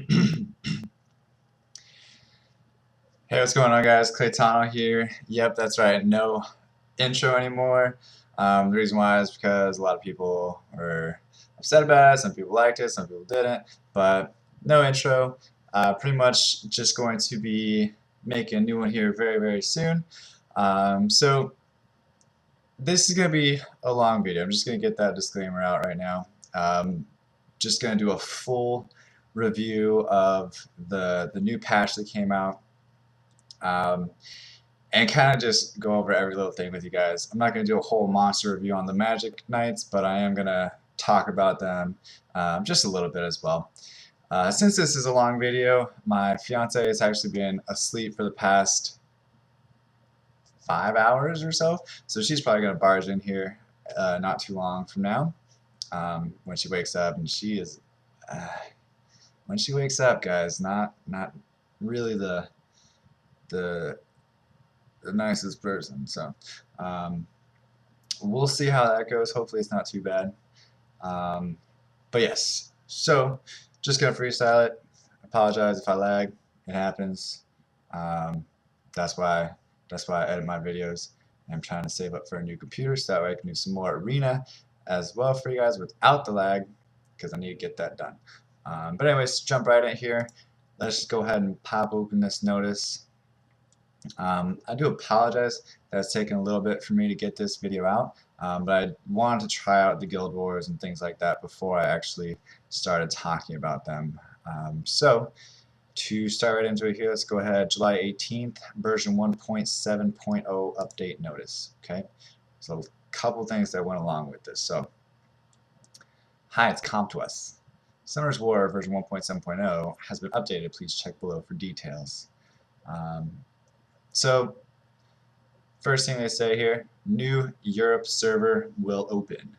Hey, what's going on, guys? Claytano here. Yep, that's right. No intro anymore. The reason why is because a lot of people were upset about it. Some people liked it, some people didn't. But no intro. Pretty much just going to be making a new one here very, very soon. So this is going to be a long video. I'm just going to get that disclaimer out right now. Just going to do a full review of the new patch that came out. And kind of just go over every little thing with you guys. I'm not going to do a whole monster review on the MagicKnights, but I am going to talk about them just a little bit as well. Since this is a long video, my fiance has actually been asleep for the past 5 hours or so, so she's probably going to barge in here not too long from now when she wakes up, and she is when she wakes up, guys, not really the nicest person. So we'll see how that goes. Hopefully it's not too bad. But yes, so just gonna freestyle it. Apologize if I lag. It happens. That's why I edit my videos. I'm trying to save up for a new computer so that way I can do some more arena as well for you guys without the lag, because I need to get that done. But anyways, jump right in here. Let's just go ahead and pop open this notice. I do apologize that it's taken a little bit for me to get this video out, but I wanted to try out the Guild Wars and things like that before I actually started talking about them. So to start right into it here, let's go ahead. July 18th, version 1.7.0 update notice. Okay, so a couple things that went along with this. So, hi, it's Comp to us. Summer's War version 1.7.0 has been updated. Please check below for details. So, first thing they say here, new Europe server will open.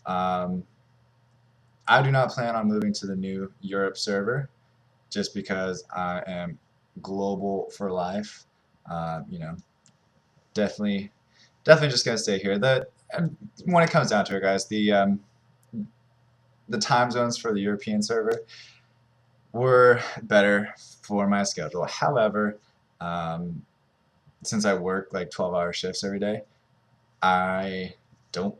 I do not plan on moving to the new Europe server just because I am global for life. You know, definitely just gonna stay here. When it comes down to it, guys, the time zones for the European server were better for my schedule. However, since I work like 12-hour shifts every day, I don't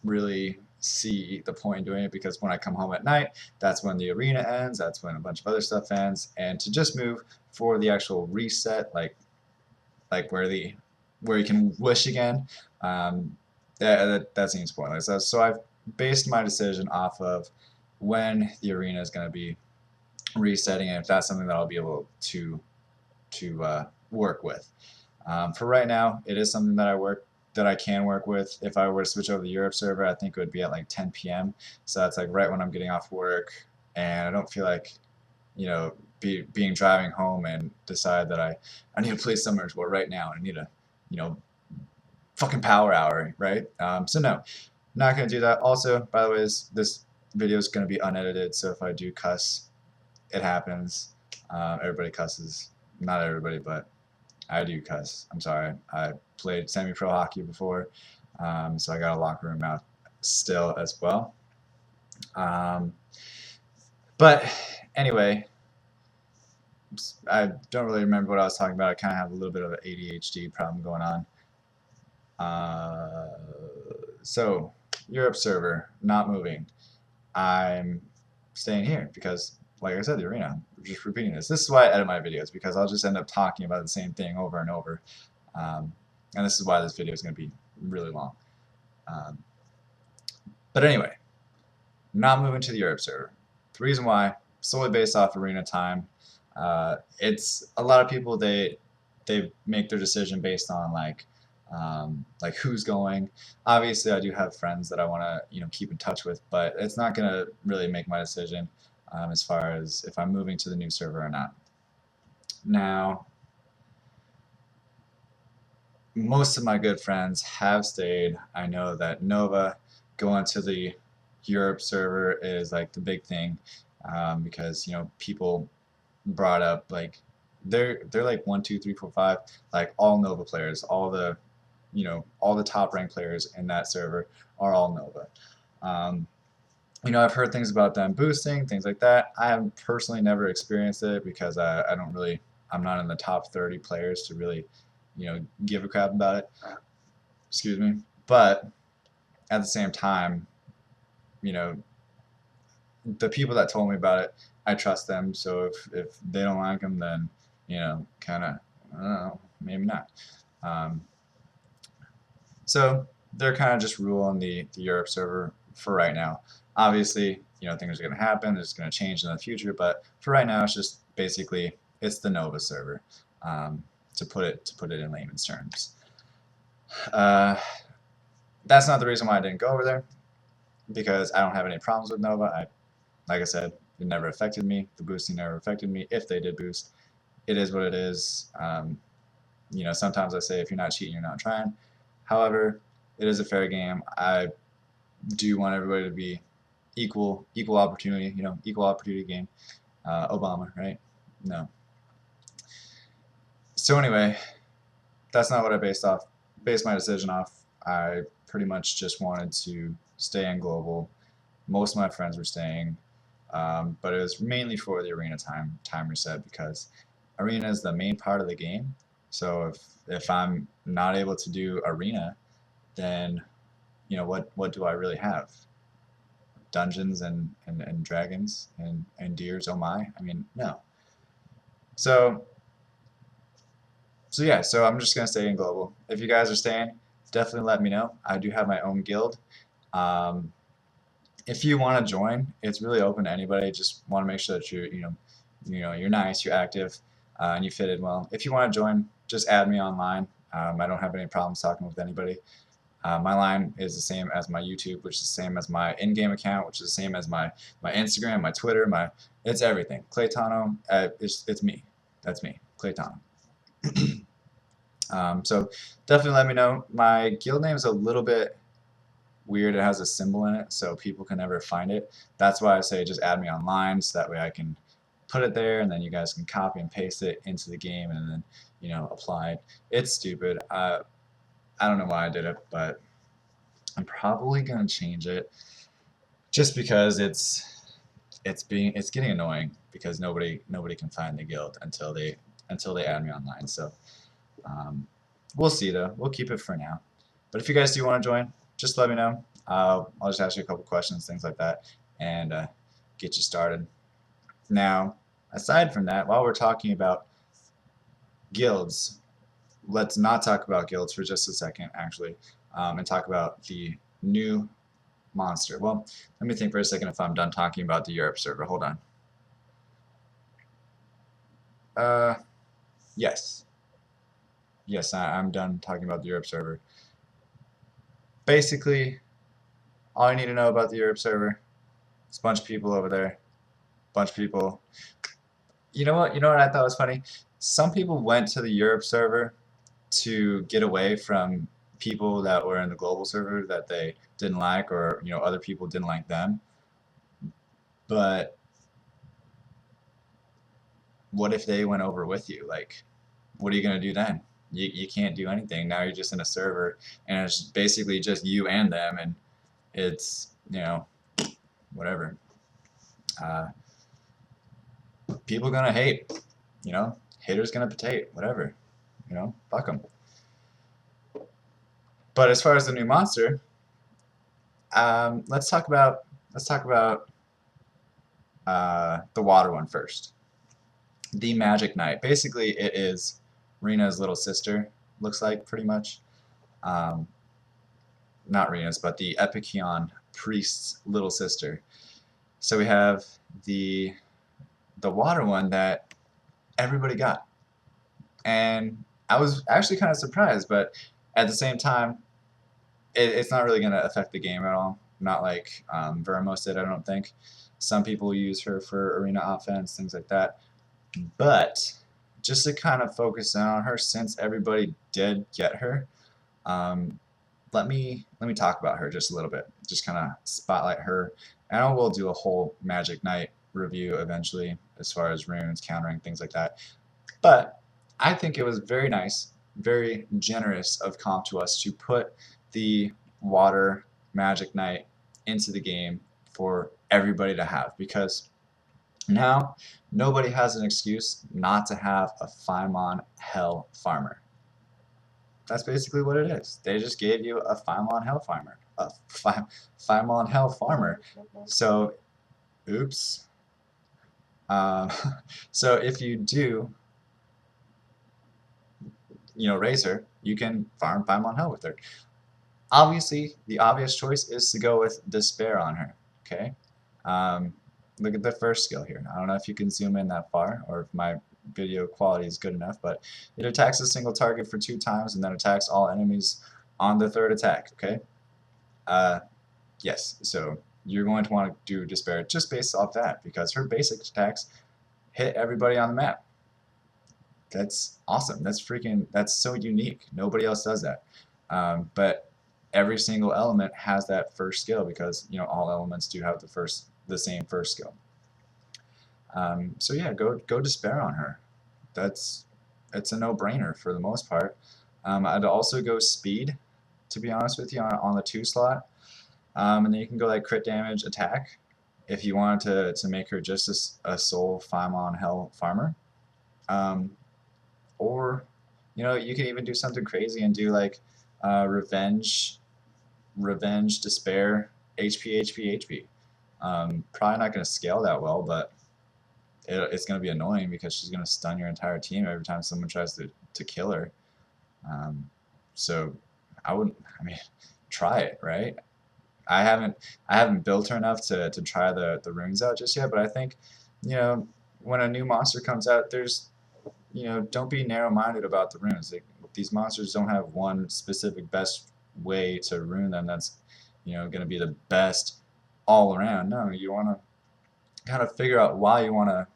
really see the point in doing it, because when I come home at night, that's when the arena ends, that's when a bunch of other stuff ends, and to just move for the actual reset, like where you can wish again, that seems pointless. So I've based my decision off of when the arena is going to be resetting, and if that's something that I'll be able to work with. For right now, it is something that I can work with. If I were to switch over to the Europe server, I think it would be at like 10 p.m. So that's like right when I'm getting off work, and I don't feel like, being driving home and decide that I need to play Summer's War right now, and I need a, fucking power hour, right? So no, not gonna do that. Also, by the way, this video is gonna be unedited, so if I do cuss, it happens. Everybody cusses. Not everybody, but I do cuss. I'm sorry. I played semi-pro hockey before, so I got a locker room mouth still as well. But anyway, I don't really remember what I was talking about. I kind of have a little bit of an ADHD problem going on. So, Europe server, not moving. I'm staying here because, like I said, the arena. I'm just repeating this. This is why I edit my videos, because I'll just end up talking about the same thing over and over. And this is why this video is going to be really long. But anyway, not moving to the Europe server. The reason why, solely based off arena time. It's a lot of people, they make their decision based on like who's going. Obviously, I do have friends that I want to keep in touch with, but it's not going to really make my decision as far as if I'm moving to the new server or not. Now, most of my good friends have stayed. I know that Nova going to the Europe server is like the big thing, because people brought up like they're like 1, 2, 3, 4, 5, like all Nova players, all the top ranked players in that server are all Nova. I've heard things about them boosting, things like that. I have personally never experienced it because I don't really, I'm not in the top 30 players to really, give a crap about it. Excuse me. But at the same time, you know, the people that told me about it, I trust them. So if they don't like them, then, kind of, I don't know, maybe not. Um, so they're kind of just ruling the Europe server for right now. Obviously, things are going to happen. It's going to change in the future, but for right now, it's just basically it's the Nova server, um, to put it in layman's terms. Uh, that's not the reason why I didn't go over there, because I don't have any problems with Nova. Like I said, it never affected me. The boosting never affected me. If they did boost, it is what it is. Sometimes I say if you're not cheating, you're not trying. However, it is a fair game. I do want everybody to be equal opportunity, equal opportunity game. Obama, right? No. So anyway, that's not what I based my decision off. I pretty much just wanted to stay in global. Most of my friends were staying, but it was mainly for the arena time reset, because arena is the main part of the game. So if I'm not able to do arena, then what do I really have? Dungeons and dragons and deers, oh my. I mean, no. So yeah, so I'm just gonna stay in global. If you guys are staying, definitely let me know. I do have my own guild. Um, if you want to join, it's really open to anybody. Just want to make sure that you're nice, you're active, and you fit in well. If you want to join, just add me online. I don't have any problems talking with anybody. My line is the same as my YouTube, which is the same as my in-game account, which is the same as my Instagram, my Twitter, it's everything. Claytano, it's me. That's me, Claytano. So definitely let me know. My guild name is a little bit weird. It has a symbol in it, so people can never find it. That's why I say just add me online, so that way I can put it there, and then you guys can copy and paste it into the game, and then apply it. It's stupid. I don't know why I did it, but I'm probably gonna change it just because it's getting annoying, because nobody can find the guild until they add me online. So we'll see though. We'll keep it for now. But if you guys do want to join, just let me know. I'll just ask you a couple questions, things like that, and get you started. Now, aside from that, while we're talking about guilds, let's not talk about guilds for just a second, actually, and talk about the new monster. Well, let me think for a second if I'm done talking about the Europe server. Hold on. Yes. Yes, I'm done talking about the Europe server. Basically, all you need to know about the Europe server, it's a bunch of people over there. Bunch of people. You know what? You know what I thought was funny? Some people went to the Europe server to get away from people that were in the global server that they didn't like, or other people didn't like them. But what if they went over with you? Like, what are you gonna do then? You can't do anything. Now you're just in a server, and it's basically just you and them, and it's whatever. Uh, People gonna hate. Haters gonna potate. Whatever. Fuck them. But as far as the new monster, let's talk about the water one first. The MagicKnight. Basically, it is Rena's little sister. Looks like, pretty much. Um, Not Rena's, but the Epicion priest's little sister. So we have the water one that everybody got, and I was actually kind of surprised, but at the same time, it's not really going to affect the game at all. Not like Vermos did, I don't think. Some people use her for arena offense, things like that. But just to kind of focus in on her, since everybody did get her, um, let me talk about her just a little bit. Just kind of spotlight her, and I will do a whole MagicKnight review eventually, as far as runes, countering, things like that. But I think it was very nice, very generous of Comp to us to put the water MagicKnight into the game for everybody to have, because now nobody has an excuse not to have a Faimon Hell farmer. That's basically what it is. They just gave you a Faimon Hell farmer. A Faimon Hell farmer. So, oops. Um, so if you do, raise her, you can farm Faimon Hell with her. Obviously, the obvious choice is to go with Despair on her, okay? Look at the first skill here. I don't know if you can zoom in that far or if my video quality is good enough, but it attacks a single target for 2 times and then attacks all enemies on the 3rd attack, okay? Yes, so you're going to want to do Despair just based off that, because her basic attacks hit everybody on the map. That's awesome. That's so unique. Nobody else does that. But every single element has that first skill, because all elements do have the same first skill. So yeah, go Despair on her. It's a no-brainer for the most part. I'd also go Speed, to be honest with you, on the 2 slot. And then you can go like crit damage attack if you wanted to make her just a sole Faimon Hell farmer. Or you can even do something crazy and do like revenge, Despair, HP. Probably not going to scale that well, but it's going to be annoying because she's going to stun your entire team every time someone tries to kill her. So I mean, try it, right? I haven't built her enough to try the runes out just yet, but I think when a new monster comes out, don't be narrow-minded about the runes. These monsters don't have one specific best way to rune them that's going to be the best all around. No, you want to kind of figure out why you want to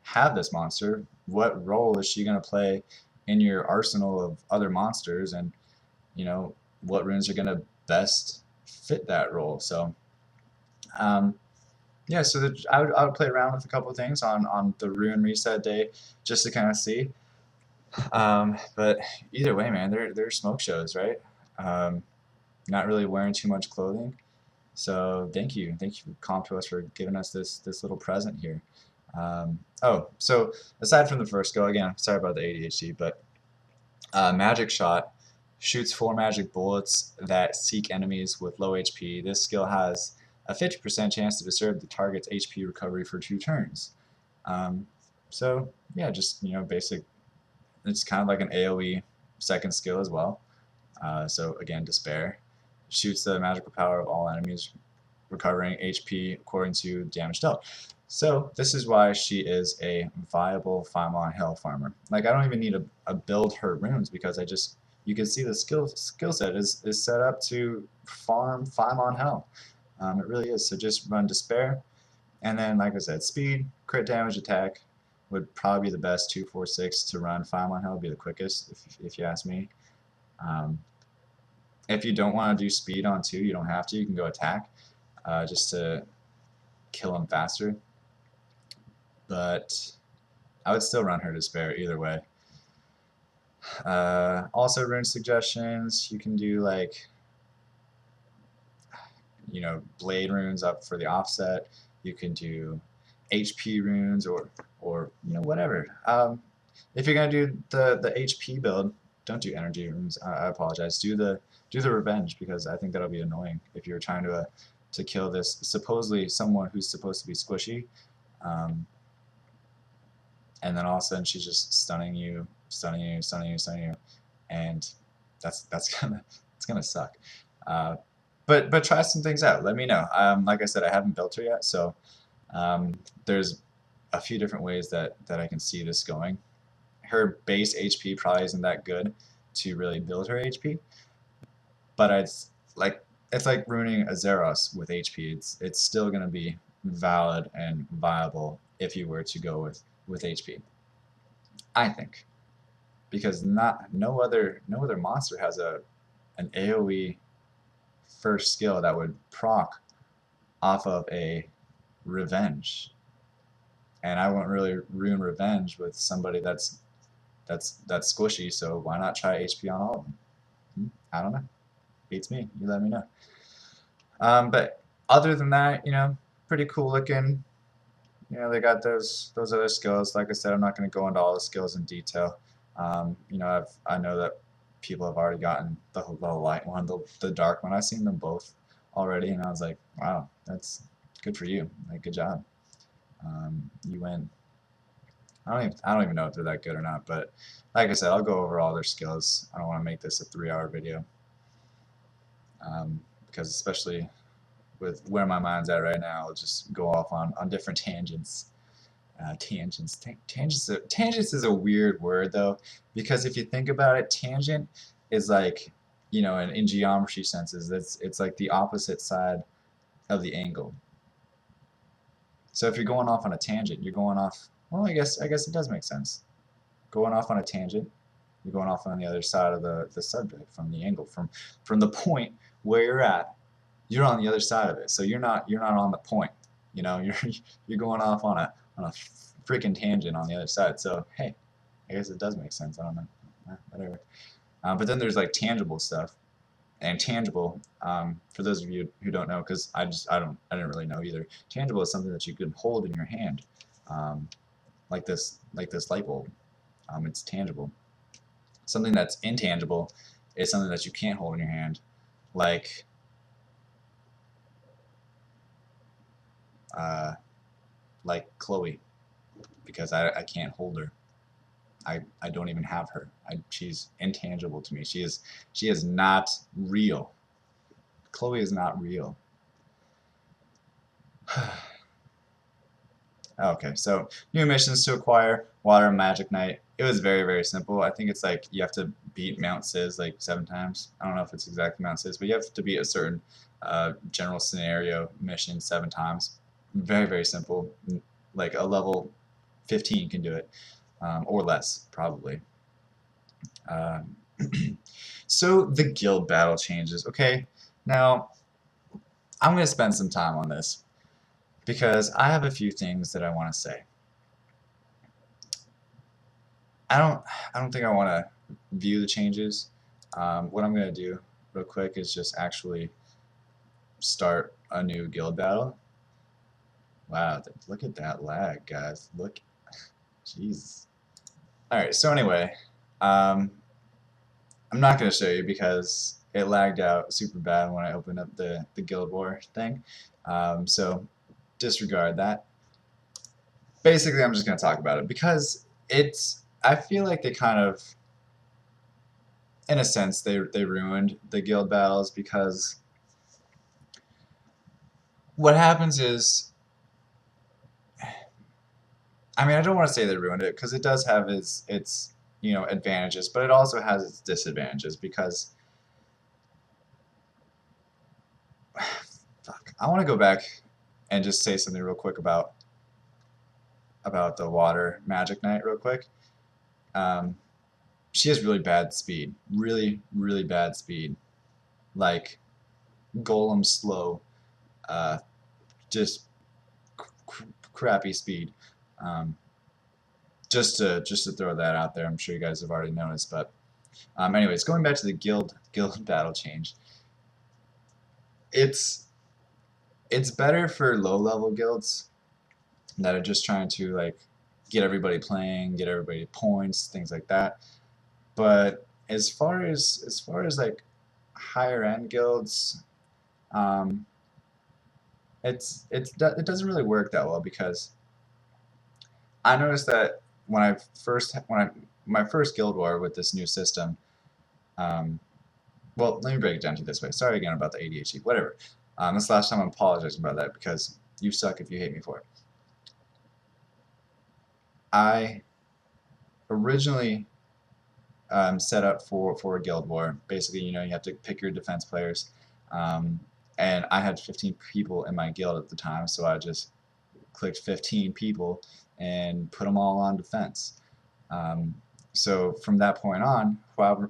have this monster. What role is she going to play in your arsenal of other monsters, and what runes are going to best fit that role. So yeah, so I would play around with a couple of things on the rune reset day just to kind of see. But either way, man, they're smoke shows, right? Not really wearing too much clothing. So thank you, Comp to us, for giving us this little present here. Oh, so aside from the first go, again, sorry about the ADHD, but Magic Shot shoots 4 magic bullets that seek enemies with low HP. This skill has a 50% chance to disturb the target's HP recovery for 2 turns. So yeah, just basic. It's kind of like an AoE second skill as well. So again, Despair shoots the magical power of all enemies, recovering HP according to damage dealt. So this is why she is a viable Faimon Hell farmer. Like, I don't even need to build her runes, because you can see the skill set is set up to farm Faimon Hell. It really is. So just run Despair, and then, like I said, Speed, crit damage, attack would probably be the best 2, 4, 6 to run. Faimon Hell would be the quickest, if you ask me. If you don't want to do Speed on 2, you don't have to. You can go attack, just to kill him faster. But I would still run her Despair either way. Also, rune suggestions, you can do like blade runes up for the offset. You can do HP runes or whatever. If you're gonna do the HP build, don't do energy runes. I apologize. Do the revenge, because I think that'll be annoying if you're trying to kill this supposedly someone who's supposed to be squishy, and then all of a sudden she's just stunning you, and that's gonna suck. But try some things out. Let me know. Like I said, I haven't built her yet, so there's a few different ways that I can see this going. Her base HP probably isn't that good to really build her HP, but it's like ruining a Zeros with HP. It's still going to be valid and viable if you were to go with HP, I think, because no other monster has an AoE first skill that would proc off of a revenge, and I won't really ruin revenge with somebody that's squishy. So why not try HP on all of them? I don't know. Beats me. You let me know. But other than that, pretty cool looking. You know, they got those other skills. Like I said, I'm not going to go into all the skills in detail. You know, I know that people have already gotten the light one, the dark one. I've seen them both already, and I was like, wow, that's good for you. Like, good job. You win. I don't even know if they're that good or not, but like I said, I'll go over all their skills. I don't want to make this a 3-hour video, because especially with where my mind's at right now, I'll just go off on different tangents. Tangents is a weird word though, because if you think about it, tangent is like, you know, in geometry senses, it's like the opposite side of the angle. So if you're going off on a tangent, you're going off. Well, I guess it does make sense. Going off on a tangent, you're going off on the other side of the subject from the angle, from the point where you're at. You're on the other side of it, so you're not on the point. You know, you're going off on a freaking tangent on the other side. So hey, I guess it does make sense. I don't know, whatever. But then there's like tangible stuff, and tangible. For those of you who don't know, because I didn't really know either. Tangible is something that you can hold in your hand, like this light bulb. It's tangible. Something that's intangible is something that you can't hold in your hand, like Chloe, because I can't hold her. I don't even have her. She's intangible to me. She is not real. Chloe is not real. Okay, so new missions to acquire: water, MagicKnight. It was very, very simple. I think it's like you have to beat Mount Sis like 7 times. I don't know if it's exactly Mount Sis, but you have to beat a certain general scenario mission 7 times. Very, very simple. Like a level 15 can do it, or less, probably. So the guild battle changes. Okay, now I'm going to spend some time on this because I have a few things that I want to say. I don't think I want to view the changes. What I'm going to do real quick is just actually start a new guild battle. Wow, look at that lag, guys. Look, jeez. Alright, so anyway, I'm not going to show you because it lagged out super bad when I opened up the Guild War thing. So disregard that. Basically, I'm just going to talk about it because I feel like they kind of, in a sense, they ruined the guild battles, because what happens is, I mean, I don't want to say they ruined it because it does have its you know, advantages, but it also has its disadvantages because fuck, I want to go back and just say something real quick about the water MagicKnight real quick. She has really bad speed, really bad speed, like golem slow, just crappy speed. Just to throw that out there. I'm sure you guys have already noticed, but anyways, going back to the guild battle change, it's better for low level guilds that are just trying to like get everybody playing, get everybody points, things like that. But as far as like higher end guilds, it doesn't really work that well, because I noticed that when my first guild war with this new system, well, let me break it down to you this way. Sorry again about the ADHD, whatever. This last time I'm apologizing about that because you suck if you hate me for it. I originally set up for a guild war. Basically, you know, you have to pick your defense players, and I had 15 people in my guild at the time, so I just clicked 15 people and put them all on defense. So from that point on,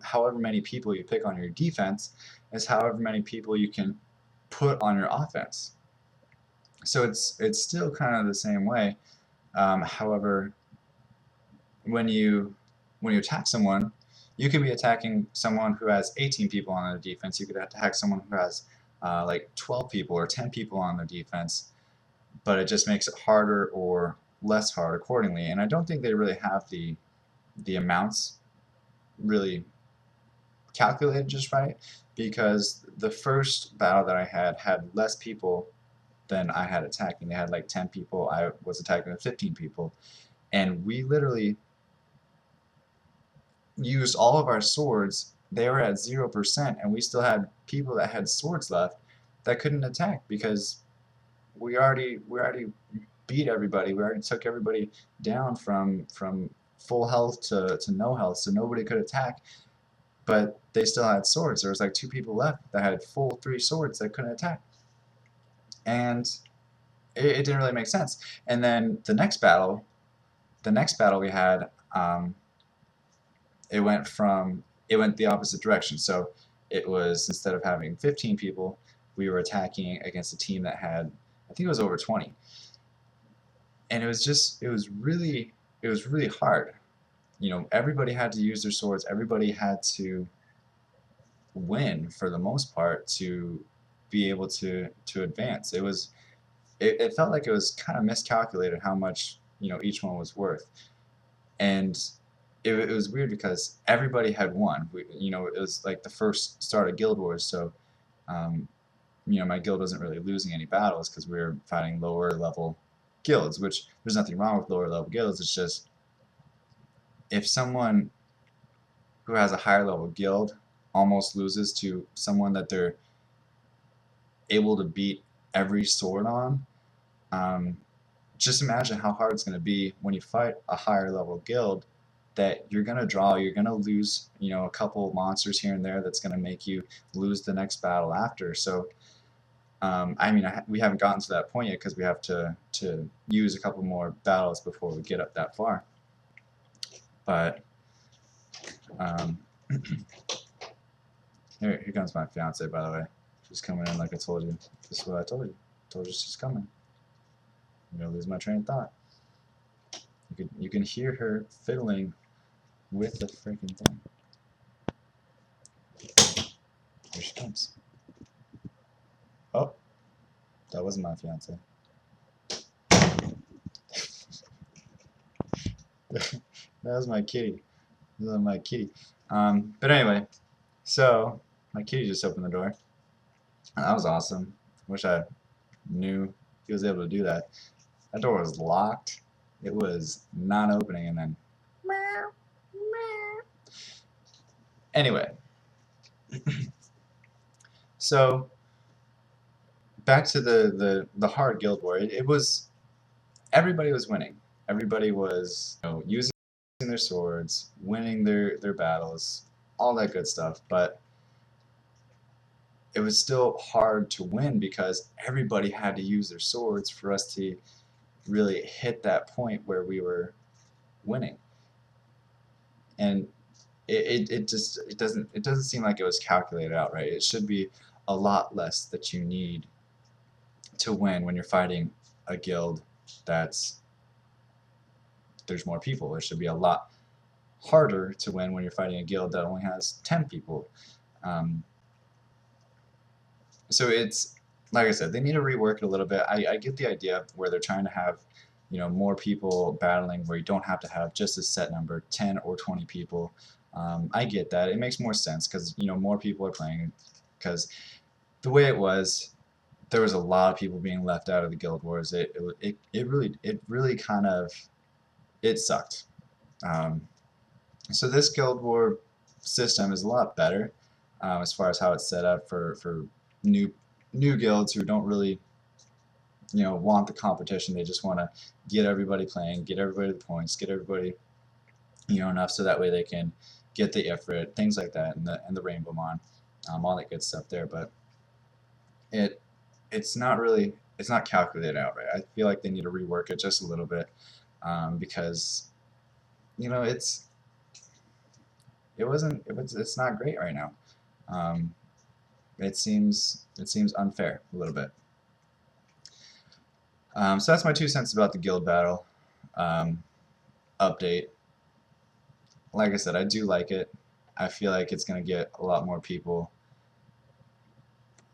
however many people you pick on your defense is however many people you can put on your offense. So it's still kind of the same way. However, when you attack someone, you could be attacking someone who has 18 people on their defense. You could attack someone who has like 12 people or 10 people on their defense. but it just makes it harder or less hard accordingly. And I don't think they really have the amounts really calculated just right, because the first battle that I had less people than I had attacking. They had like 10 people. I was attacking with 15 people, and we literally used all of our swords. They were at 0%, and we still had people that had swords left that couldn't attack because we already beat everybody. We already took everybody down from full health to no health, so nobody could attack. But they still had swords. There was like 2 people left that had full 3 swords that couldn't attack, and it didn't really make sense. And then the next battle we had, it went the opposite direction. So it was, instead of having 15 people, we were attacking against a team that had, I think it was over 20. And it was really hard. You know, everybody had to use their swords. Everybody had to win for the most part to be able to advance. It felt like it was kind of miscalculated how much, you know, each one was worth. And it was weird because everybody had won. You know, it was like the first start of Guild Wars, so you know, my guild wasn't really losing any battles because we were fighting lower level guilds, which there's nothing wrong with lower level guilds. It's just if someone who has a higher level guild almost loses to someone that they're able to beat every sword on, just imagine how hard it's going to be when you fight a higher level guild that you're going to draw, you're going to lose, you know, a couple monsters here and there that's going to make you lose the next battle after. So, I mean, we haven't gotten to that point yet because we have to use a couple more battles before we get up that far. But, here comes my fiance, by the way. She's coming in like I told you. This is what I told you. I told you she's coming. I'm going to lose my train of thought. You can hear her fiddling with the freaking thing. Here she comes. Oh, that wasn't my fiance. That was my kitty. That was my kitty. But anyway, so my kitty just opened the door. That was awesome. Wish I knew he was able to do that. That door was locked. It was not opening, and then anyway. So back to the hard guild war. It was, everybody was winning. Everybody was, you know, using their swords, winning their battles, all that good stuff. But it was still hard to win because everybody had to use their swords for us to really hit that point where we were winning. And it doesn't seem like it was calculated out right. It should be a lot less that you need to win when you're fighting a guild there's more people. It should be a lot harder to win when you're fighting a guild that only has 10 people. So it's, like I said, they need to rework it a little bit. I get the idea where they're trying to have, you know, more people battling where you don't have to have just a set number, 10 or 20 people. I get that. It makes more sense because, you know, more people are playing. Because the way it was, there was a lot of people being left out of the Guild Wars. It really kind of, it sucked. So this Guild War system is a lot better as far as how it's set up for new guilds who don't really, you know, want the competition. They just want to get everybody playing, get everybody the points, get everybody, you know, enough so that way they can get the Ifrit, things like that, and the Rainbow Mon, all that good stuff there. But it's not calculated out right. I feel like they need to rework it just a little bit because, you know, it's not great right now. It seems unfair a little bit. So that's my 2 cents about the guild battle update. Like I said, I do like it. I feel like it's going to get a lot more people.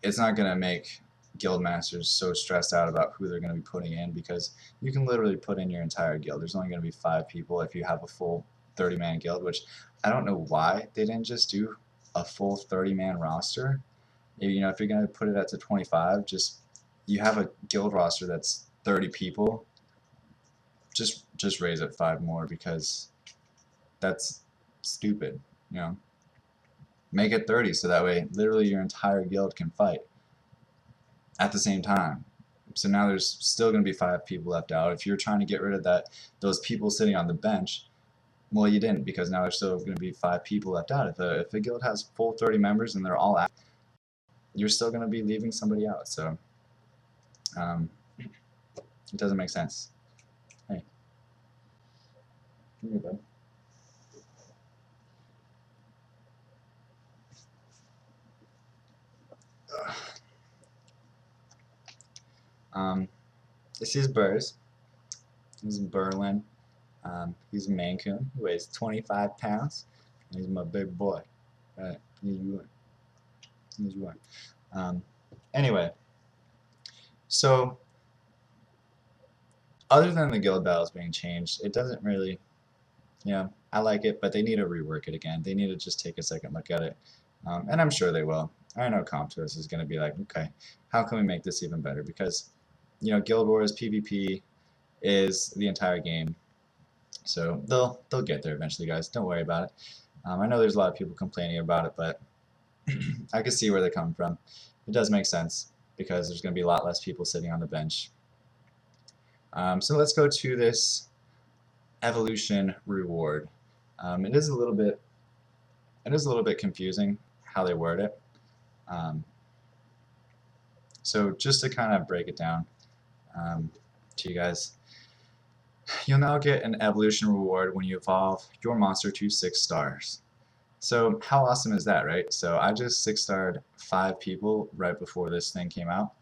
It's not going to make guild masters so stressed out about who they're going to be putting in, because you can literally put in your entire guild. There's only going to be 5 people if you have a full 30-man guild, which I don't know why they didn't just do a full 30-man roster. You know, if you're going to put it at to 25, just you have a guild roster that's 30 people, just raise it 5 more, because that's stupid, you know. Make it 30 so that way literally your entire guild can fight at the same time. So now there's still going to be 5 people left out. If you're trying to get rid of those people sitting on the bench, well, you didn't, because now there's still going to be 5 people left out. If a guild has full 30 members and they're all out, you're still going to be leaving somebody out. So it doesn't make sense. Hey, come here, bud. This is Burrs. This is Berlin. He's a Maine Coon. He weighs 25 pounds. And he's my big boy. Right? Here's you. Here's you. Anyway, so other than the guild battles being changed, it doesn't really, you know, I like it, but they need to rework it again. They need to just take a second look at it. And I'm sure they will. I know CompTours is going to be like, okay, how can we make this even better? Because, you know, Guild Wars PvP is the entire game. So they'll get there eventually, guys. Don't worry about it. I know there's a lot of people complaining about it, but I can see where they're coming from. It does make sense, because there's going to be a lot less people sitting on the bench. So let's go to this evolution reward. It is a little bit confusing how they word it. So just to kind of break it down to you guys, you'll now get an evolution reward when you evolve your monster to 6 stars. So how awesome is that, right? So I just 6-starred 5 people right before this thing came out.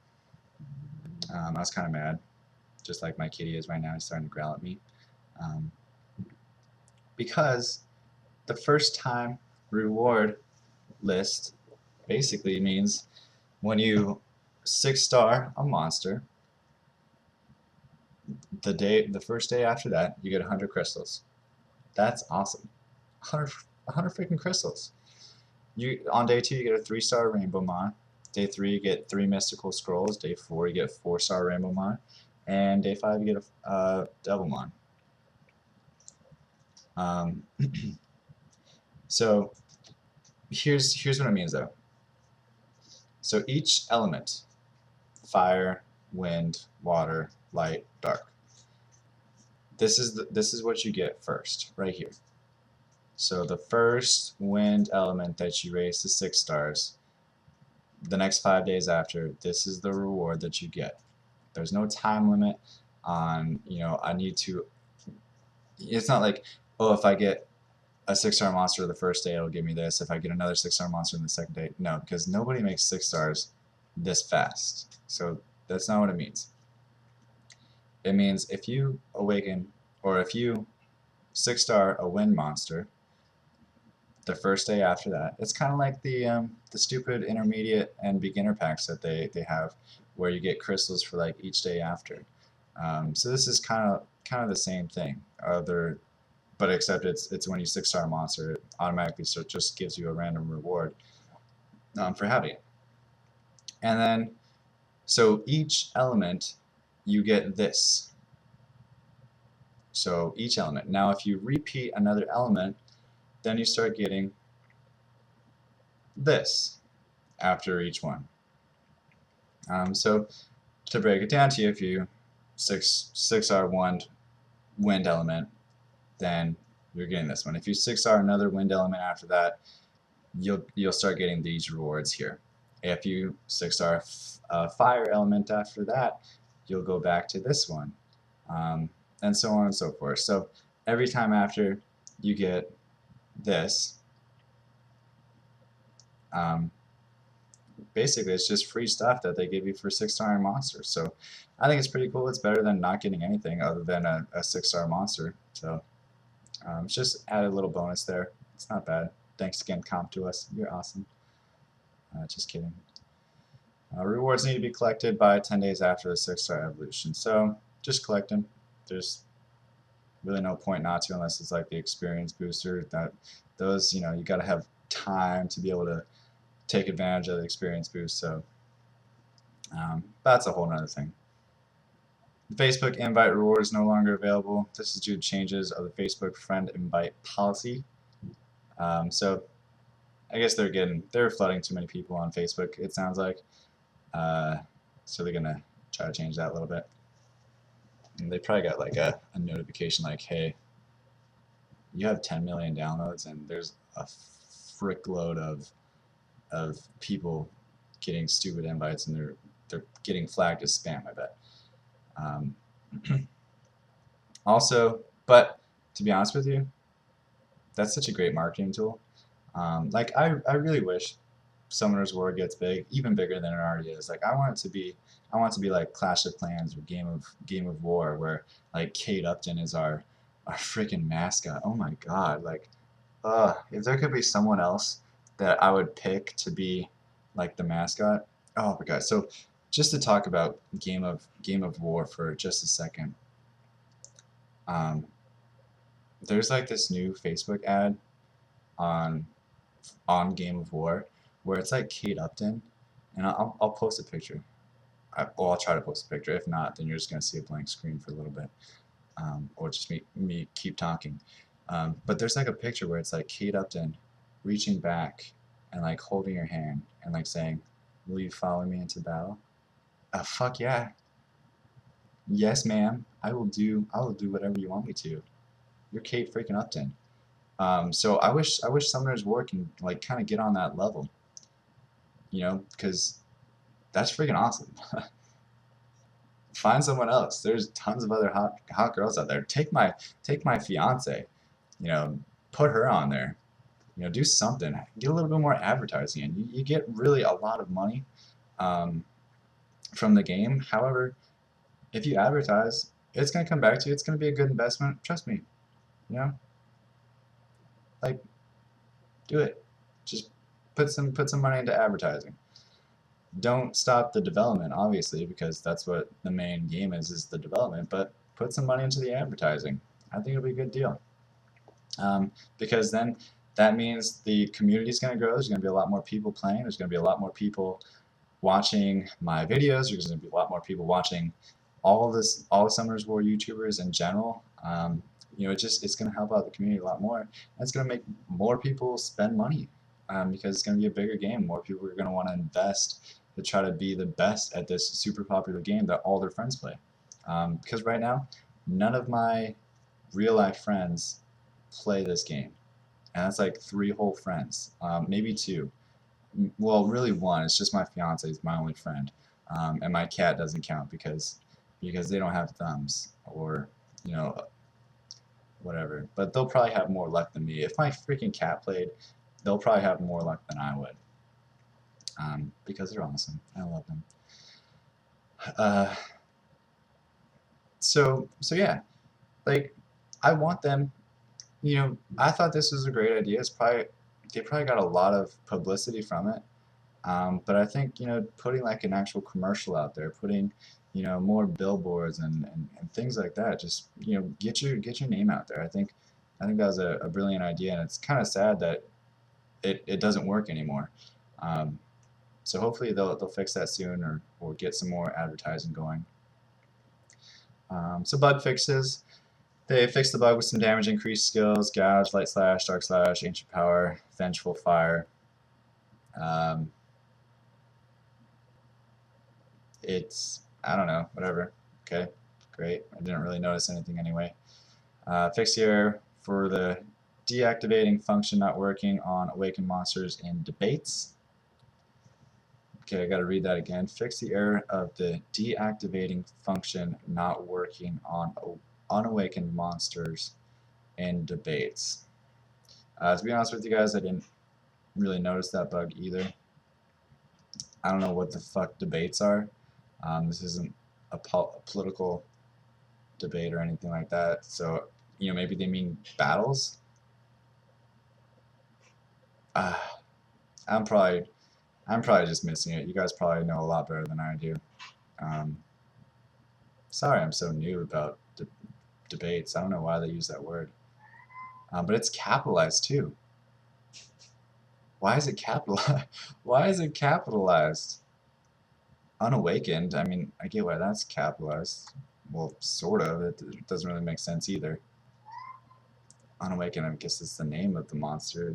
I was kind of mad, just like my kitty is right now. He's starting to growl at me. Because the first time reward list basically means when you 6-star a monster, the first day after that, you get 100 crystals. That's awesome. 100 freaking crystals. On day 2, you get a 3-star rainbow mon. Day 3, you get 3 mystical scrolls. Day 4, you get 4-star rainbow mon. And day 5, you get a devil mon. So here's what it means, though. So each element, fire, wind, water, light, dark, this is what you get first, right here. So the first wind element that you raise to 6 stars, the next 5 days after, this is the reward that you get. There's no time limit on, you know, it's not like, oh, if I get a 6-star monster the first day, it'll give me this. If I get another 6-star monster in the second day, no, because nobody makes 6 stars this fast. So that's not what it means. It means if you awaken, or if you 6-star a wind monster, the first day after that, it's kind of like the stupid intermediate and beginner packs that they have, where you get crystals for like each day after. So this is kind of the same thing, but except it's when you 6-star a monster, it automatically just gives you a random reward for having it. And then, so each element, you get this. So each element. Now, if you repeat another element, then you start getting this after each one. So to break it down to you, if you 6-star one wind element, then you're getting this one. If you 6-star another wind element after that, you'll start getting these rewards here. If you 6-star a fire element after that, you'll go back to this one, and so on and so forth. So every time after you get this, basically it's just free stuff that they give you for 6-star monsters. So I think it's pretty cool. It's better than not getting anything other than a 6-star monster. So it's just added a little bonus there. It's not bad. Thanks again, CompTours. You're awesome. Just kidding. Rewards need to be collected by 10 days after the 6-star evolution. So just collect them. There's really no point not to unless it's like the experience booster. Those, you got to have time to be able to take advantage of the experience boost. So that's a whole nother thing. The Facebook invite reward is no longer available. This is due to changes of the Facebook friend invite policy. So I guess they're flooding too many people on Facebook, it sounds like. So they're gonna try to change that a little bit. And they probably got like a notification like, hey, you have 10 million downloads and there's a frickload of people getting stupid invites and they're getting flagged as spam, I bet. Also, but to be honest with you, that's such a great marketing tool. Like I really wish Summoner's War gets big, even bigger than it already is. Like I want it to be like Clash of Clans or Game of War, where like Kate Upton is our freaking mascot. Oh my God! Like, if there could be someone else that I would pick to be like the mascot. Oh my God! So just to talk about Game of War for just a second. There's like this new Facebook ad on Game of War where it's like Kate Upton, and I'll post a picture. I'll try to post a picture. If not, then you're just gonna see a blank screen for a little bit, or just me keep talking. But there's like a picture where it's like Kate Upton reaching back and like holding your hand and like saying, "Will you follow me into battle?" Fuck yeah. Yes, ma'am. I will do whatever you want me to. You're Kate freaking Upton. So I wish Summoner's War can like kind of get on that level, because that's freaking awesome. Find someone else. There's tons of other hot girls out there. Take my fiance, you know, put her on there. Do something. Get a little bit more advertising, and you get really a lot of money um, from the game. However, if you advertise, it's gonna come back to you. It's gonna be a good investment. Trust me. You know, like do it. Just put some money into advertising. Don't stop the development, obviously, because that's what the main game is the development, but put some money into the advertising. I think it'll be a good deal. Because then that means the community is going to grow. There's going to be a lot more people playing. There's going to be a lot more people watching my videos. There's going to be a lot more people watching all the Summoners War YouTubers in general. It's going to help out the community a lot more. And it's going to make more people spend money because it's going to be a bigger game. More people are going to want to invest to try to be the best at this super popular game that all their friends play. Because right now, none of my real life friends play this game. And that's like 3 whole friends, maybe 2. Well, really 1. It's just my fiance is my only friend, and my cat doesn't count because they don't have thumbs or whatever. But they'll probably have more luck than me. If my freaking cat played, they'll probably have more luck than I would, because they're awesome. I love them. So yeah, like I want them. I thought this was a great idea. They probably got a lot of publicity from it. But I think putting like an actual commercial out there, putting more billboards and things like that, just get your name out there. I think that was a brilliant idea, and it's kind of sad that it doesn't work anymore. So hopefully they'll fix that soon, or get some more advertising going. So bug fixes. They fixed the bug with some damage increased skills: Gouge, Light Slash, Dark Slash, Ancient Power, Vengeful Fire. I don't know, whatever. Okay, great. I didn't really notice anything anyway. Fix the error for the deactivating function not working on awakened monsters in debates. Okay, I gotta read that again. Fix the error of the deactivating function not working on unawakened monsters in debates. To be honest with you guys, I didn't really notice that bug either. I don't know what the fuck debates are. This isn't a political debate or anything like that. So, maybe they mean battles. I'm probably I'm probably just missing it. You guys probably know a lot better than I do. Um, sorry I'm so new about debates. I don't know why they use that word. But it's capitalized too. Why is it capitalized? Why is it capitalized? Unawakened. I mean, I get why that's capitalized. Well, sort of. It doesn't really make sense either. Unawakened, I guess, is the name of the monster.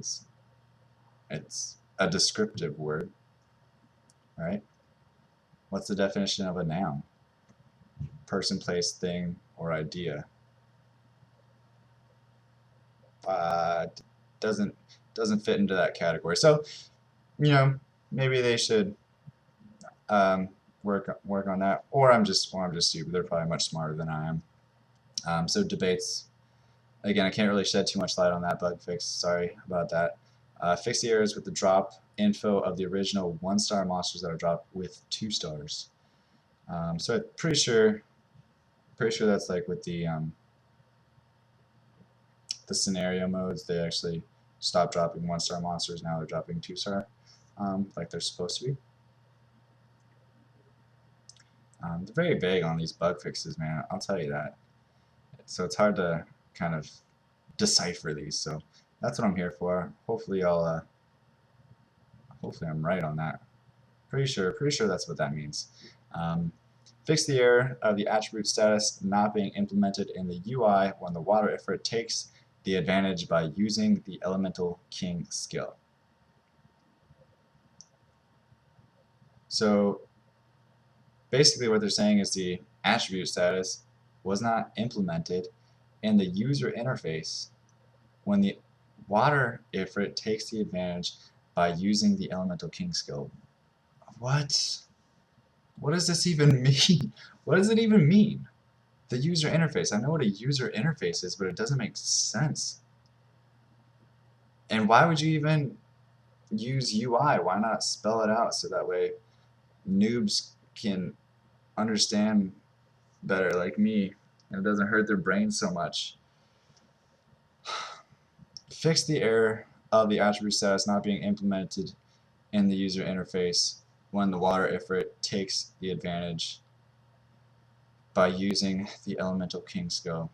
It's a descriptive word, right? What's the definition of a noun? Person, place, thing, or idea. Uh, doesn't doesn't fit into that category. So, you know, maybe they should um, work on that. Or I'm just stupid. They're probably much smarter than I am. So debates. Again, I can't really shed too much light on that bug fix. Sorry about that. Fix the errors with the drop info of the original 1-star monsters that are dropped with 2 stars. So I'm pretty sure that's like with the scenario modes. They actually stopped dropping 1-star monsters. Now they're dropping 2-star, like they're supposed to be. They're very vague on these bug fixes, man. I'll tell you that. So it's hard to kind of decipher these. So that's what I'm here for. Hopefully hopefully I'm right on that. Pretty sure that's what that means. Fix the error of the attribute status not being implemented in the UI when the water effort takes the advantage by using the elemental king skill. So basically what they're saying is the attribute status was not implemented in the user interface when the water ifrit takes the advantage by using the elemental king skill. What? What does this even mean? What does it even mean? The user interface. I know what a user interface is, but it doesn't make sense. And why would you even use UI? Why not spell it out so that way noobs can understand better like me and it doesn't hurt their brains so much? Fix the error of the attribute status not being implemented in the user interface when the water ifrit takes the advantage by using the elemental king skill.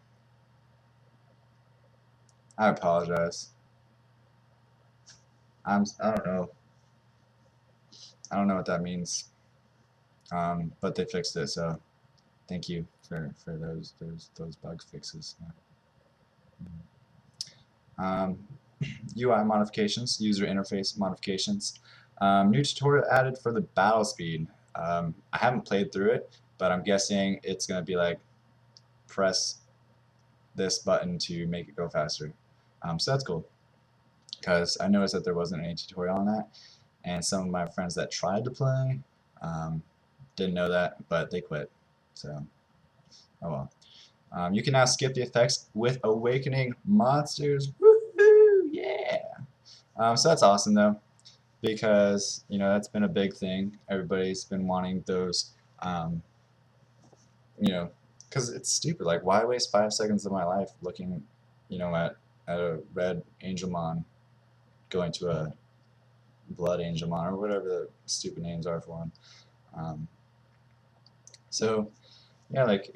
I apologize. I don't know. I don't know what that means. But they fixed it, so thank you for those bug fixes. UI modifications, user interface modifications. New tutorial added for the battle speed. I haven't played through it, but I'm guessing it's going to be like press this button to make it go faster. So that's cool, because I noticed that there wasn't any tutorial on that, and some of my friends that tried to play didn't know that, but they quit. So, oh well. You can now skip the effects with awakening monsters. Woohoo! Yeah! So that's awesome though, because that's been a big thing. Everybody's been wanting those, because it's stupid. Like, why waste 5 seconds of my life looking, at a red Angelmon going to a blood Angelmon or whatever the stupid names are for them. So yeah, like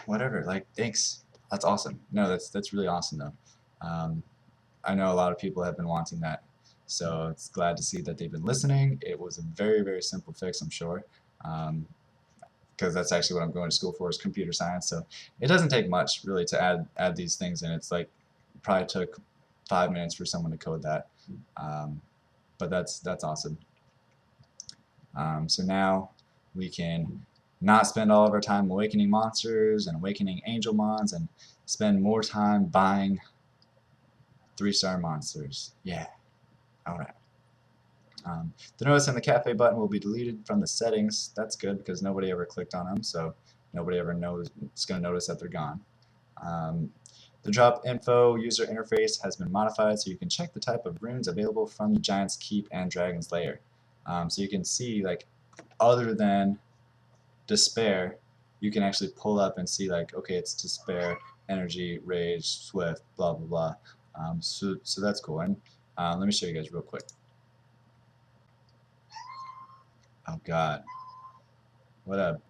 whatever. Like, thanks. That's awesome. No, that's really awesome though. I know a lot of people have been wanting that, so it's glad to see that they've been listening. It was a very, very simple fix, I'm sure, because that's actually what I'm going to school for, is computer science. So it doesn't take much really to add these things in. It's like probably took 5 minutes for someone to code that, but that's awesome. So now we can not spend all of our time awakening monsters and awakening Angelmons and spend more time buying 3-star monsters. Yeah. Alright. The notice and the cafe button will be deleted from the settings. That's good because nobody ever clicked on them, so nobody ever knows it's going to notice that they're gone. The drop info user interface has been modified so you can check the type of runes available from the Giant's Keep and Dragon's Lair. So you can see, like, other than Despair, you can actually pull up and see, like, okay, it's Despair, Energy, Rage, Swift, blah blah blah. So that's cool. And let me show you guys real quick. Oh God, what a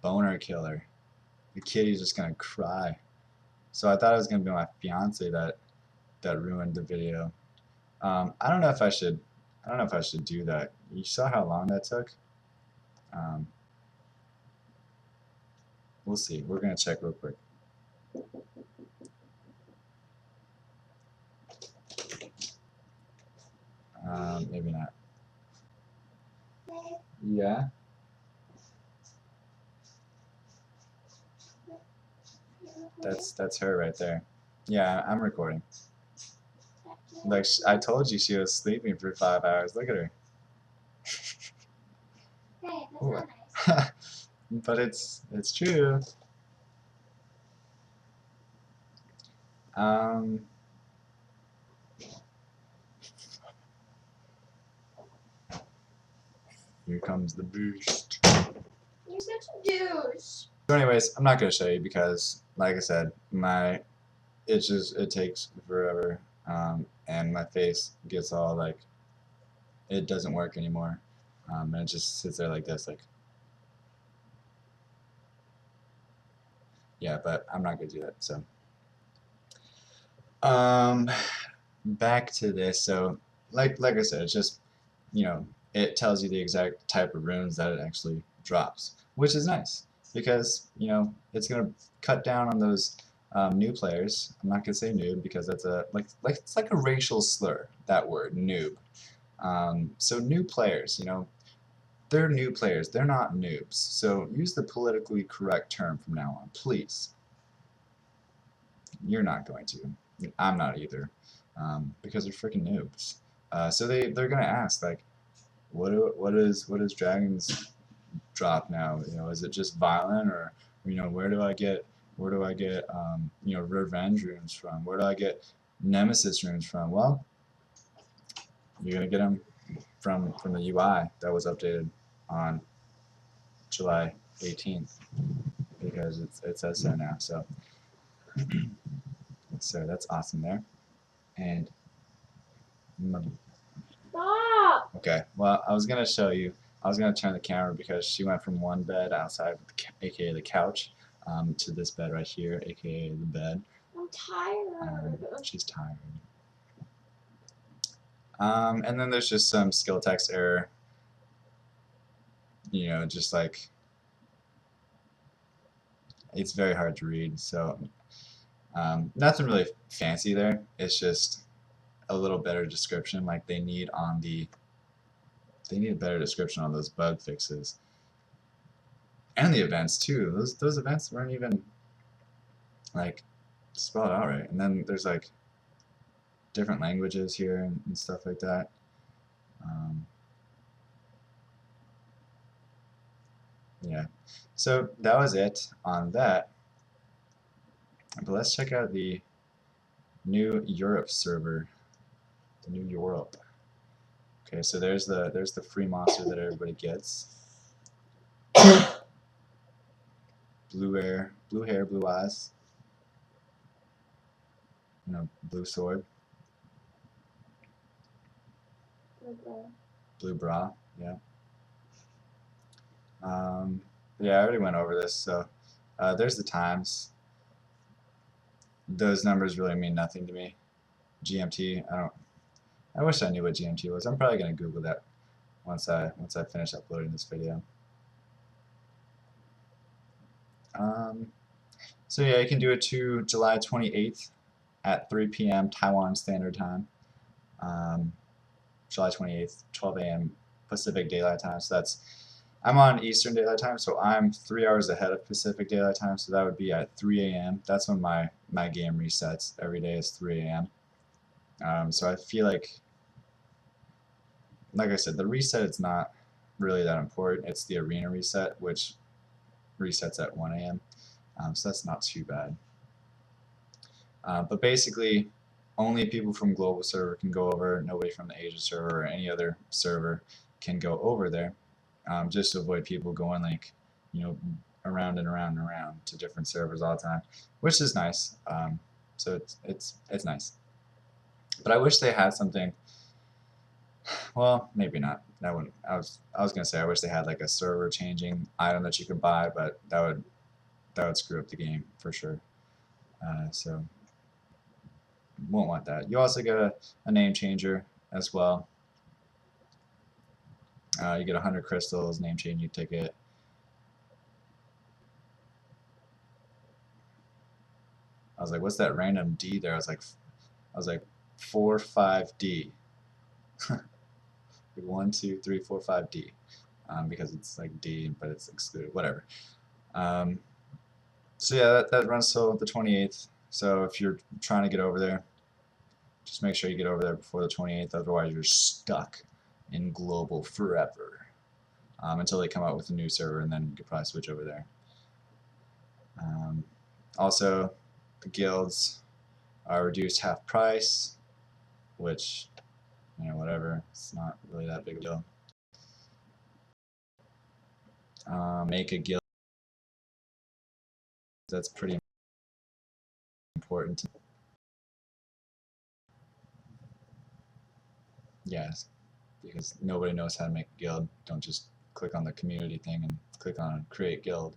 boner killer. The kitty's just gonna cry. So I thought it was gonna be my fiance that ruined the video. I don't know if I should. I don't know if I should do that. You saw how long that took. Um, we'll see. We're gonna check real quick. Maybe not. Yeah. That's her right there. Yeah, I'm recording. Like I told you, she was sleeping for 5 hours. Look at her. Ooh. But it's true. Um, Here comes the boost. You're such a douche. So anyways, I'm not gonna show you because, like I said, it takes forever, and my face gets all like it doesn't work anymore, and it just sits there like this, like yeah. But I'm not gonna do that. So back to this. So like I said, it's just it tells you the exact type of runes that it actually drops, which is nice because it's gonna cut down on those new players. I'm not gonna say noob because that's it's like a racial slur, that word noob. So new players, they're new players. They're not noobs. So use the politically correct term from now on, please. You're not going to. I'm not either, because they're freaking noobs. So they're gonna ask like, what is dragons drop now? Is it just violent, or where do I get revenge runes from? Where do I get nemesis runes from? Well, you're gonna get them from the UI that was updated on July 18th because it says so now. So that's awesome there. And Stop. okay, well, I was gonna show you. I was gonna turn the camera because she went from one bed outside, aka the couch, to this bed right here, aka the bed. I'm tired. She's tired. And then there's just some skill text error. Just like it's very hard to read. So nothing really fancy there. It's just a little better description. Like they need a better description on those bug fixes and the events too. Those events weren't even like spelled out right. And then there's like different languages here and stuff like that. Yeah, so that was it on that. But let's check out the new Europe server, the new Europe. Okay, so there's the free monster that everybody gets. Blue hair, blue eyes. Blue sword. Blue bra, yeah. Yeah, I already went over this, so there's the times. Those numbers really mean nothing to me. GMT, I wish I knew what GMT was. I'm probably gonna Google that once I finish uploading this video. So yeah, you can do it to July 28th at 3 p.m. Taiwan Standard Time. July 28th, 12 a.m. Pacific Daylight Time. So I'm on Eastern Daylight Time, so I'm 3 hours ahead of Pacific Daylight Time. So that would be at 3 a.m. That's when my game resets. Every day is 3 a.m. So I feel like I said, the reset is not really that important. It's the arena reset, which resets at 1 a.m. So that's not too bad. But basically, only people from global server can go over. Nobody from the Asia server or any other server can go over there, just to avoid people going around and around and around to different servers all the time, which is nice. So it's nice. But I wish they had something Well, maybe not. That wouldn't. I was gonna say I wish they had like a server changing item that you could buy, but that would screw up the game for sure. So won't want that. You also get a name changer as well. You get 100 crystals, name changing ticket. I was like, what's that random D there? I was like 4, 5D. 1, 2, 3, 4, 5D. Because it's like D, but it's excluded. Whatever. So yeah, that runs till the 28th. So if you're trying to get over there, just make sure you get over there before the 28th. Otherwise, you're stuck in global forever until they come out with a new server, and then you could probably switch over there. Also, the guilds are reduced half price, which, you know, whatever. It's not really that big a deal. Make a guild. That's pretty important. Yes, because nobody knows how to make a guild. Don't just click on the community thing and click on create guild.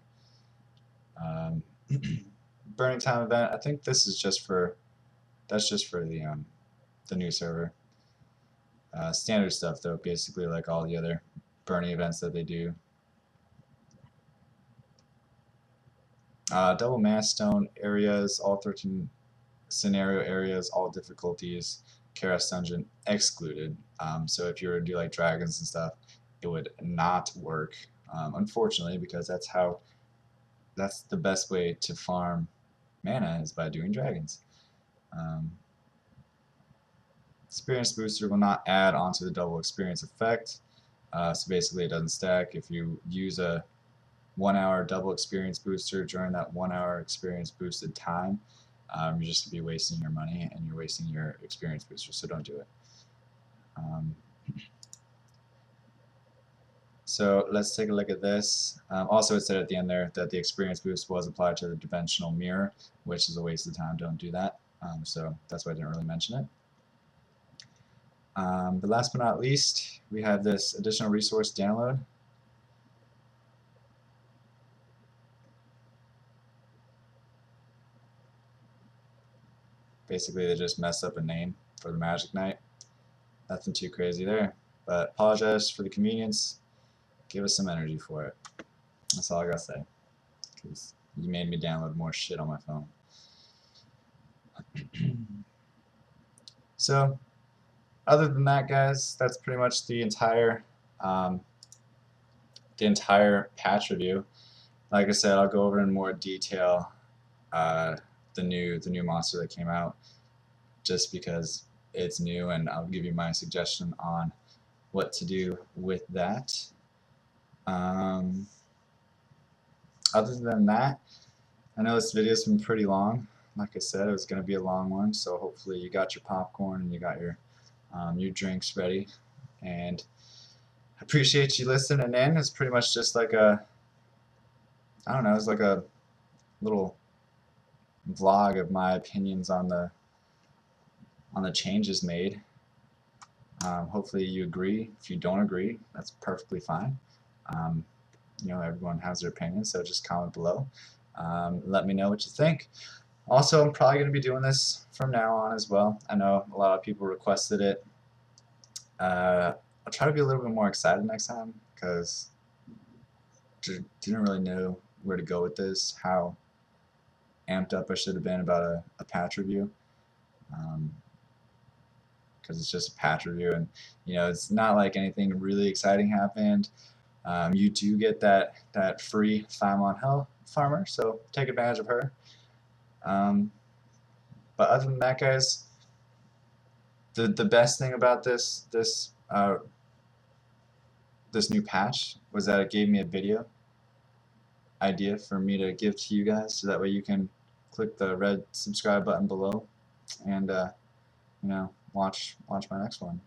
Burning time event. I think this is just for the new server. Standard stuff though, basically like all the other burning events that they do. Double mass stone areas, all 13 scenario areas, all difficulties, Chaos Dungeon excluded. So if you were to do like dragons and stuff, it would not work, unfortunately, because that's the best way to farm mana is by doing dragons. Experience booster will not add onto the double experience effect. So basically it doesn't stack. If you use a 1 hour double experience booster during that 1 hour experience boosted time, you're just going to be wasting your money and you're wasting your experience booster, so don't do it. So let's take a look at this. Also it said at the end there that the experience boost was applied to the dimensional mirror, which is a waste of time. Don't do that. So that's why I didn't really mention it. But last but not least, we have this additional resource download. Basically, they just messed up a name for the MagicKnight. Nothing too crazy there. But apologize for the convenience. Give us some energy for it. That's all I gotta say. Because you made me download more shit on my phone. So, other than that, guys, that's pretty much the entire patch review. Like I said, I'll go over in more detail the new monster that came out, just because it's new, and I'll give you my suggestion on what to do with that. Other than that, I know this video's been pretty long. Like I said, it was going to be a long one, so hopefully you got your popcorn and you got your drinks ready. And I appreciate you listening in. It's pretty much just like a, I don't know, it's like a little vlog of my opinions on the changes made. Hopefully you agree. If you don't agree, that's perfectly fine. You know, everyone has their opinion, so just comment below. Let me know what you think. Also, I'm probably going to be doing this from now on as well. I know a lot of people requested it. I'll try to be a little bit more excited next time, because didn't really know where to go with this, how amped up I should have been about a patch review. Because it's just a patch review, and you know, it's not like anything really exciting happened. You do get that free 5-mon hell farmer, so take advantage of her. But other than that, guys, the best thing about this new patch was that it gave me a video idea for me to give to you guys, so that way you can click the red subscribe button below and you know, watch my next one.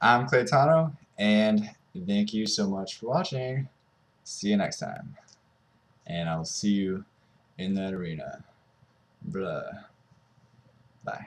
I'm Claytano, and thank you so much for watching. See you next time, and I'll see you in that arena. Blah. Bye.